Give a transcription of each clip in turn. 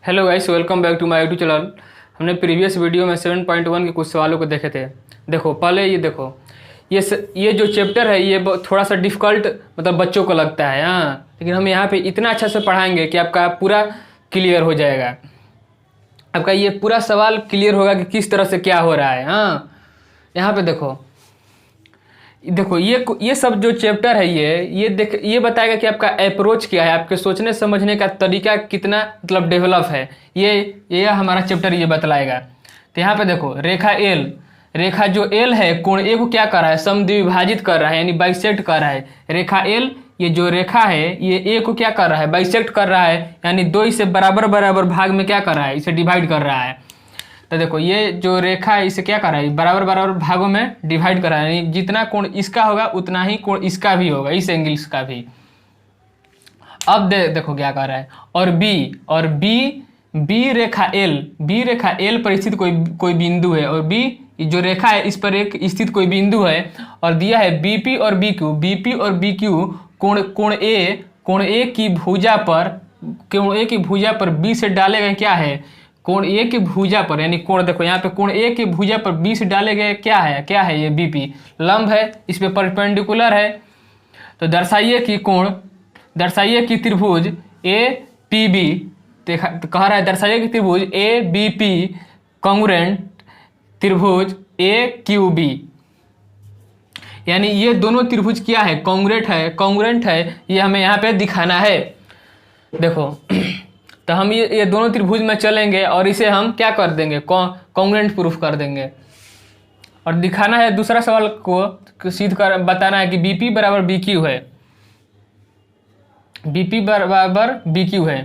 Hello guys, welcome back to my YouTube channel. हमने previous video में 7.1 के कुछ सवालों को देखे थे। देखो पहले ये देखो, ये जो चैप्टर है ये थोड़ा सा डिफ़िकल्ट मतलब बच्चों को लगता है, हाँ, लेकिन हम यहाँ पे इतना अच्छा से पढ़ाएंगे कि आपका पूरा क्लियर हो जाएगा। आपका ये पूरा सवाल क्लियर होगा कि किस तरह से क्या हो रहा है। हाँ, यहाँ पे देखो देखो ये सब जो चैप्टर है ये बताएगा कि आपका अप्रोच क्या है, आपके सोचने समझने का तरीका कितना मतलब डेवलप है। ये हमारा चैप्टर ये बतलाएगा। तो यहाँ पे देखो रेखा जो एल है कोण ए को क्या कर रहा है, समद्विभाजित कर रहा है, यानी बाइसेक्ट कर रहा है। रेखा एल ये जो रेखा है ये ए को क्या कर रहा है, बाइसेक्ट कर रहा है, यानी दो इसे बराबर बराबर भाग में क्या कर रहा है, इसे डिवाइड कर रहा है। तो देखो ये जो रेखा है इसे क्या कर रहा है, बराबर बराबर भागों में डिवाइड कर रहा है, यानी जितना कोण इसका होगा उतना ही कोण इसका भी होगा, इस एंगल्स का भी। अब देखो क्या कर रहा है, और बी रेखा एल पर स्थित कोई बिंदु है, और बी जो रेखा है इस पर एक स्थित कोई बिंदु है, और दिया है बीपी और बी क्यू कोण ए की भुजा पर बी से डाले गए क्या है, कोण ए की भुजा पर, यानी कोण देखो यहाँ पे कोण ए की भुजा पर बी से डाले गए क्या है ये बीपी लंब है, इस पे परपेंडिकुलर है। तो दर्शाइए कि त्रिभुज ए पी बी, कह रहा है दर्शाइए कि त्रिभुज ए बी पी कॉन्ग्रुएंट त्रिभुज ए क्यू बी, यानी ये दोनों त्रिभुज क्या है, कॉन्ग्रुएंट है, ये हमें यहाँ पे दिखाना है। देखो तो हम ये दोनों त्रिभुज में चलेंगे और इसे हम क्या कर देंगे, कॉन्ग्रुएंट प्रूफ कर देंगे, और दिखाना है दूसरा सवाल को सिद्ध कर बताना है कि बीपी बराबर बी क्यू है,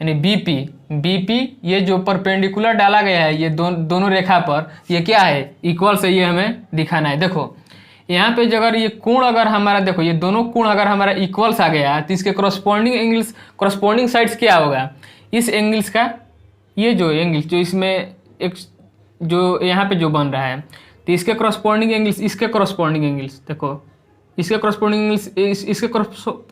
यानी बीपी ये जो परपेंडिकुलर डाला गया है ये दोनों रेखा पर ये क्या है, इक्वल से, ये हमें दिखाना है। देखो यहाँ पे अगर ये कोण अगर हमारा, देखो ये दोनों कोण अगर हमारा इक्वल्स आ गया तो इसके करस्पॉन्डिंग साइड्स क्या होगा, इस एंगल्स का, ये जो एंगल्स जो इसमें एक जो यहाँ पे जो बन रहा है तो इसके करस्पॉन्डिंग एंगल्स देखो, इसके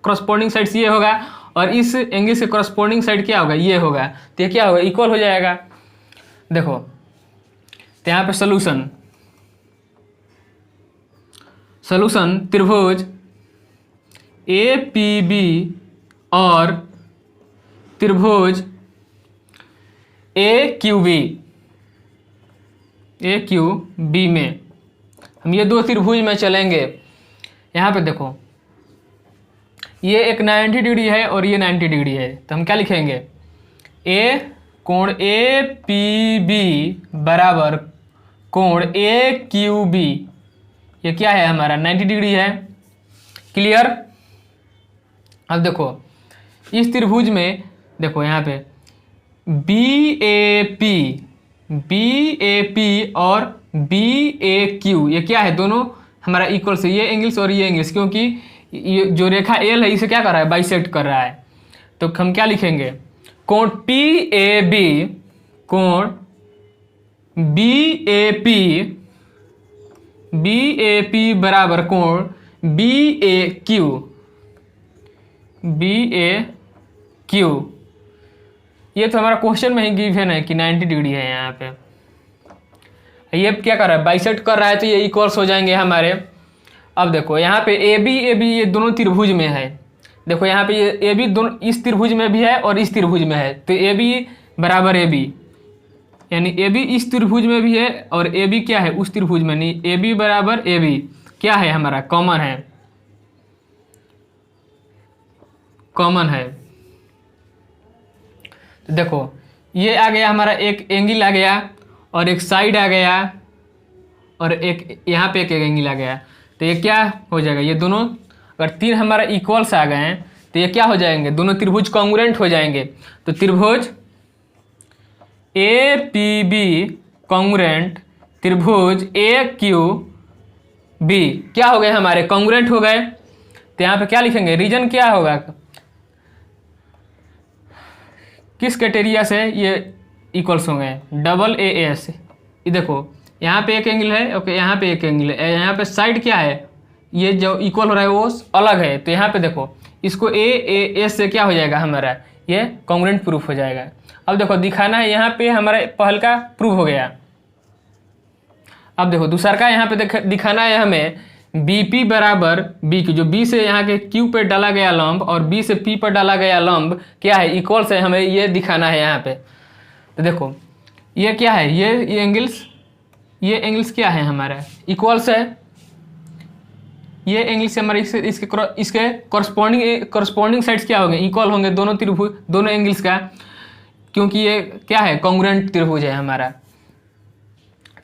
करस्पॉन्डिंग साइड्स ये होगा, और इस एंगल से करस्पॉन्डिंग साइड क्या होगा, ये होगा, तो ये क्या होगा, इक्वल हो जाएगा। देखो तो यहाँ पे सॉल्यूशन त्रिभुज ए पी बी और त्रिभुज ए क्यू बी में हम ये दो त्रिभुज में चलेंगे। यहाँ पे देखो ये एक 90 डिग्री है और ये 90 डिग्री है, तो हम क्या लिखेंगे, कोण ए पी बी बराबर कोण ए क्यू बी, ये क्या है हमारा 90 डिग्री है। क्लियर। अब देखो इस त्रिभुज में देखो यहाँ पे बी ए पी और बी ए क्यू ये क्या है, दोनों हमारा इक्वल से, ये एंगल्स और ये एंगल्स, क्योंकि ये जो रेखा एल है इसे क्या कर रहा है, बाइसेक्ट कर रहा है। तो हम क्या लिखेंगे, कोण बी ए पी बराबर कोण बी ए क्यू, ये तो हमारा क्वेश्चन में ही गिवन है कि 90 डिग्री है। यहाँ पे ये क्या कर रहा है, बाइसेक्ट कर रहा है, तो ये इक्वल्स हो जाएंगे हमारे। अब देखो यहाँ पे ए बी ये दोनों त्रिभुज में है, देखो यहाँ पे ये ए बी दोनों इस त्रिभुज में भी है और इस त्रिभुज में है, तो ए बी बराबर ए बी, यानी ए बी इस त्रिभुज में भी है और ए बी क्या है उस त्रिभुज में, नहीं ए बी बराबर ए बी क्या है हमारा, कॉमन है। तो देखो ये आ गया हमारा, एक एंगल आ गया और एक साइड आ गया और एक यहाँ पे एक एंगल आ गया, तो ये क्या हो जाएगा, ये दोनों अगर तीन हमारा इक्वल्स आ गए हैं तो ये क्या हो जाएंगे, दोनों त्रिभुज कॉन्ग्रुएंट हो जाएंगे। तो त्रिभुज ए पी बी कॉन्ग्रुएंट त्रिभुज ए क्यू बी क्या हो गए हमारे, कॉन्ग्रुएंट हो गए। तो यहाँ पे क्या लिखेंगे, रीजन क्या होगा, किस क्राइटेरिया से ये इक्वल्स होंगे, डबल ए एस, ये देखो यहाँ पे एक एंगल है, ओके यहाँ पे एक एंगल है, यहाँ पे साइड क्या है, ये जो इक्वल हो रहा है वो अलग है, तो यहाँ पे देखो इसको ए एस से क्या हो जाएगा हमारा, ये कॉन्ग्रुएंट प्रूफ हो जाएगा। अब देखो दिखाना है, यहाँ पे हमारा पहल का प्रूव हो गया। अब देखो दूसरा का यहाँ पे दिखाना है हमें बी पी बराबर बी क्यू, जो बी से यहाँ के क्यू पे डाला गया लंब और बी से पी पर डाला गया लंब क्या है, इक्वल्स है, हमें ये दिखाना है यहाँ पे। तो देखो ये क्या है, ये एंगल्स क्या है हमारा, इक्वल्स है। ये एंगल्स हमारे इसके कॉरस्पॉन्डिंग साइड्स क्या होंगे, इक्वल होंगे दोनों त्रिभुज, दोनों एंगल्स का, क्योंकि ये क्या है, कॉन्ग्रुएंट त्रिभुज है हमारा।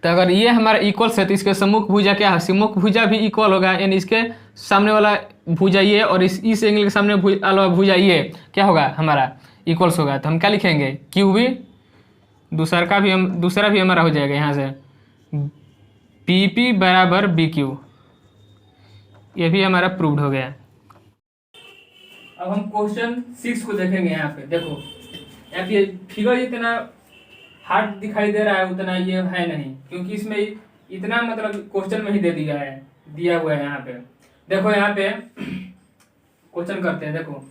तो अगर ये हमारा इक्वल्स है तो इसके सम्मुख भुजा क्या है, सम्मुख भुजा भी इक्वल होगा, यानी इसके सामने वाला भुजा ये और इस एंगल के सामने वाला भुजा ये क्या होगा, हमारा इक्वल्स होगा। तो हम क्या लिखेंगे, क्यू भी, दूसरा भी हमारा हो जाएगा यहाँ से पी पी बराबर बी क्यू, ये भी हमारा प्रूव्ड हो गया। अब हम क्वेश्चन 6 को देखेंगे। यहाँ पे देखो, यहाँ पे फिगर इतना हार्ड दिखाई दे रहा है, उतना ये है नहीं, क्योंकि इसमें इतना मतलब क्वेश्चन में ही दिया हुआ है। यहाँ पे देखो, यहाँ पे क्वेश्चन करते हैं। देखो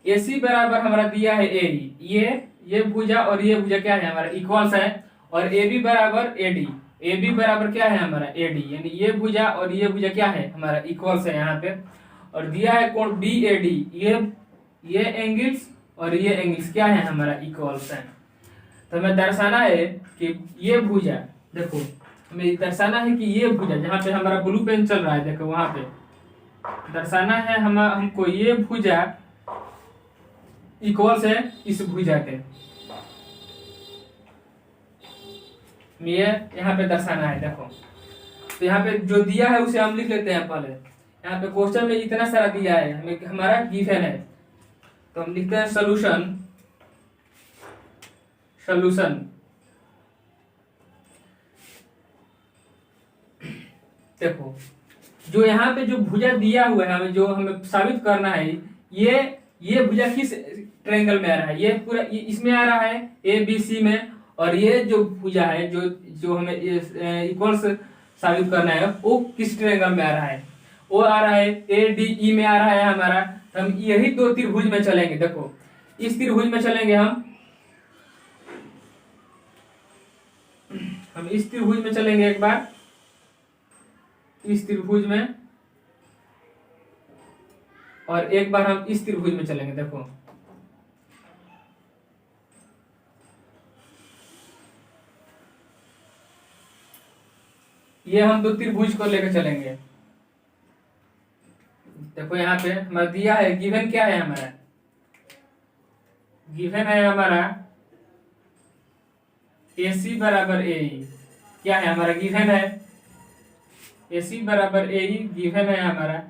ए सी बराबर हमारा दिया है ए डी, ये भुजा और ये भुजा क्या है हमारा, इक्वल्स है। और ए बी बराबर ए डी, ए बी बराबर क्या है हमारा ए डी, यानी ये भुजा और ये भुजा क्या है हमारा, इक्वल्स है यहाँ पे। और दिया है कोण बी ए डी, ये एंगल्स और ये एंगल्स क्या है हमारा, इक्वल्स है। तो हमें दर्शाना है कि ये भुजा, देखो हमें दर्शाना है कि ये भुजा जहाँ पे हमारा ब्लू पेन चल रहा है, देखो वहां पे दर्शाना है हमको ये भुजा इक्वल्स है इस भुजा के, ये यहाँ पे दर्शाना है। देखो तो यहाँ पे जो दिया है उसे हम लिख लेते हैं पहले। यहाँ पे क्वेश्चन में इतना सारा दिया है, हमें हमारा गिवन है, तो हम लिखते हैं सॉल्यूशन। देखो जो यहाँ पे जो भुजा दिया हुआ है, हमें साबित करना है, ये भुजा किस ट्रायंगल में आ रहा है, ये पूरा इसमें आ रहा है ए बी सी में। और ये जो भुजा है जो हमें इक्वल्स साबित करना है, वो किस ट्रायंगल में आ रहा है, वो आ रहा है ए डी ई में आ रहा है हमारा। तो हम यही दो त्रिभुज में चलेंगे। देखो इस त्रिभुज में चलेंगे हम इस त्रिभुज में चलेंगे एक बार, इस त्रिभुज में, और एक बार हम इस त्रिभुज में चलेंगे। देखो ये हम दो त्रिभुज को लेकर चलेंगे। देखो यहाँ पे हमारा दिया है, गिवन क्या है हमारा, गिवन है हमारा ए सी बराबर ए ई, क्या है हमारा गिवन है ए सी बराबर ए ई, गिवन है हमारा।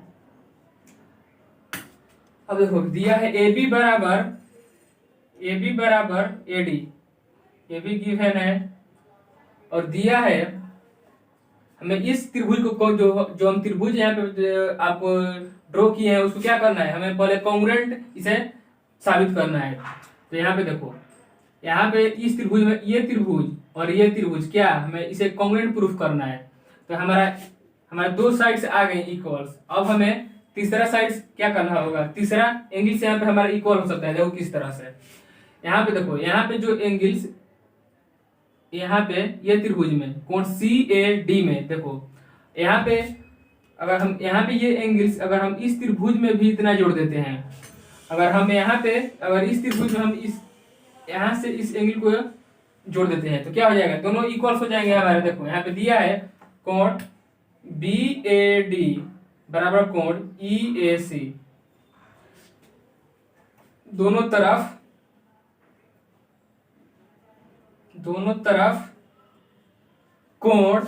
अब देखो दिया है ए बी बराबर ए डी, ये भी गिवन है। और दिया है हमें इस त्रिभुज को जो हम त्रिभुज यहाँ पे आप ड्रॉ किए हैं उसको क्या करना है, हमें पहले कॉन्ग्रुएंट इसे साबित करना है। तो यहाँ पे देखो, यहाँ पे इस त्रिभुज में ये त्रिभुज और ये त्रिभुज क्या, हमें इसे कॉन्ग्रुएंट प्रूफ करना है। तो हमारा दो साइड्स आ गए इक्वल्स। अब हमें तीसरा साइड क्या करना होगा, तीसरा एंगल से यहाँ पे हमारा इक्वल हो सकता है। देखो किस तरह से, यहाँ पे देखो, यहाँ पे जो एंगल्स, यहाँ पे ये त्रिभुज में कोण सी ए डी में, देखो यहाँ पे अगर हम यहाँ पे ये एंगल्स अगर हम इस त्रिभुज में भी इतना जोड़ देते हैं, अगर हम यहाँ पे अगर इस त्रिभुज में हम इस यहाँ से इस एंगल को जोड़ देते हैं तो क्या हो जाएगा, दोनों इक्वल्स हो जाएंगे हमारे। देखो यहाँ पे दिया है कोण बी ए डी बराबर कोण ई ए सी, दोनों तरफ कोण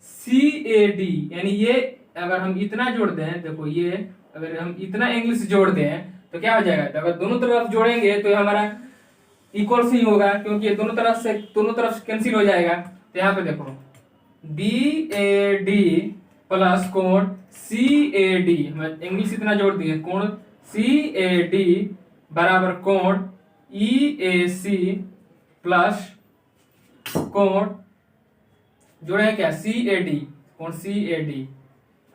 सी ए डी, यानी ये अगर हम इतना जोड़ दें, देखो ये अगर हम इतना एंगल से जोड़ दें तो क्या हो जाएगा, तो अगर दोनों तरफ जोड़ेंगे तो हमारा इक्वल ही होगा, क्योंकि ये दोनों तरफ से कैंसिल हो जाएगा। तो यहाँ पे देखो बी ए डी प्लस कोण सी ए डी, हम एंगल से इतना जोड़ दिए, कोण सी ए डी बराबर कोण ई ए सी प्लस कोण जोड़े क्या सी ए डी, कोण सी ए डी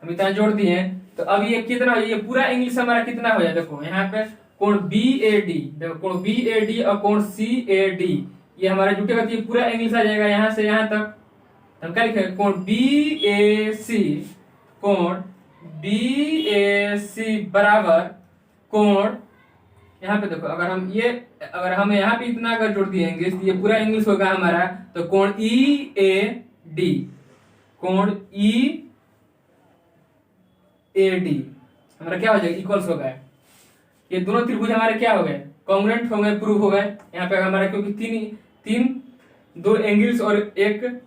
हम इतना जोड़ दिए। तो अब ये कितना, ये पूरा एंगल से हमारा कितना हो जाए, देखो यहाँ पे कोण बी ए डी, देखो कोण बी ए डी और कोण सी ए डी, ये हमारा जुटेगा तो ये पूरा एंगल आ जाएगा यहां से यहां तक। हम क्या लिखेंगे, कोण बी ए सी, कोण बी ए सी बराबर कोण, यहाँ पे देखो अगर हम यहाँ पे इतना अगर जोड़ दिए इंग्लिश, ये पूरा इंग्लिश होगा हमारा, तो कोण ई ए डी, कोण ई ए डी हमारा क्या हो जाएगा, इक्वल्स हो गए। ये दोनों त्रिभुज हमारे क्या हो गए, कॉन्ग्रुएंट हो गए, प्रूव हो गए। यहाँ पे हमारा क्योंकि तीन दो एंगल्स और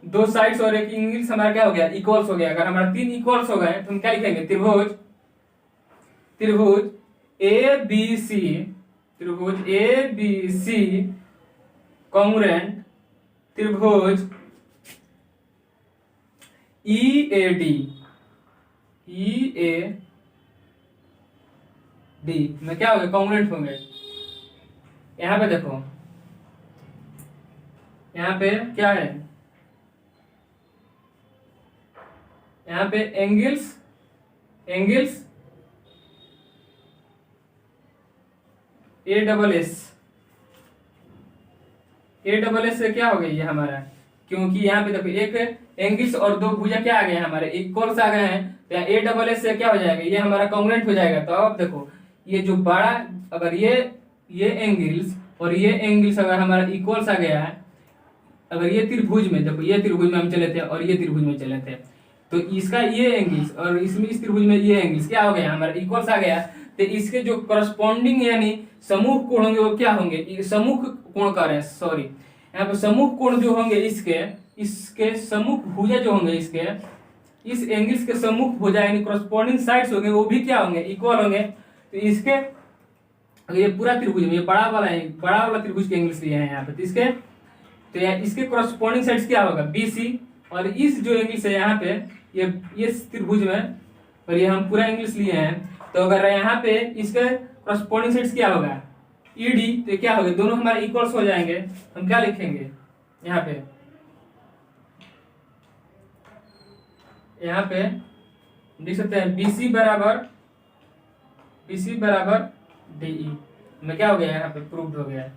दो साइड्स और एक एंगल्स हमारा क्या हो गया, इक्वल्स हो गया। अगर हमारा तीन इक्वल्स हो गए तो हम क्या लिखेंगे, त्रिभुज ए बी सी, त्रिभुज ए बी सी कॉन्ग्रुएंट त्रिभुज ई ए डी में क्या हो गए, कॉन्ग्रुएंट होंगे। यहां पे देखो, यहाँ पे क्या है, यहाँ पे एंगल्स ए डबल एस से क्या हो गई ये हमारा, क्योंकि यहाँ पे देखो एक एंगल्स और दो भुजा क्या आ गए हमारे, इक्वल्स आ गए हैं, तो यहाँ ए डबल एस से क्या हो जाएगा, ये हमारा कॉन्ग्रुएंट हो जाएगा। तो अब देखो ये जो बड़ा, अगर ये एंगल्स और ये एंगल्स अगर हमारा इक्वल्स आ गया है, अगर ये त्रिभुज में देखो, ये त्रिभुज में हम चले थे और ये त्रिभुज में चले थे, तो इसका ये एंगल्स और इसमें इस त्रिभुज में ये एंगल्स क्या हो गया हमारा, इक्वल्स आ गया। तो इसके जो करस्पॉन्डिंग यानी समूह कोण होंगे वो क्या होंगे, समूह कोण कर रहे हैं, सॉरी यहाँ पे समूह कोण जो होंगे इसके सम्मुख भुजा जो होंगे, इसके इस एंगल्स के सम्मुख भुजा यानी करस्पॉन्डिंग साइड्स होंगे वो भी क्या होंगे, इक्वल होंगे। तो इसके अगर ये पूरा त्रिभुज में ये बड़ा वाला त्रिभुज के एंगल्स लिए हैं यहाँ पे, तो इसके करस्पॉन्डिंग साइड्स क्या होगा, बी सी, और इस जो एंगल्स है यहाँ पे ये त्रिभुज में, और ये हम पूरा एंगल्स लिए हैं, तो अगर यहाँ पे इसके करस्पॉन्डिंग साइड्स क्या होगा, ई डी, तो क्या होगा, दोनों हमारे इक्वल्स हो जाएंगे। हम क्या लिखेंगे यहाँ पे देख सकते हैं BC बराबर DE में क्या हो गया, यहाँ पे प्रूव्ड हो गया है।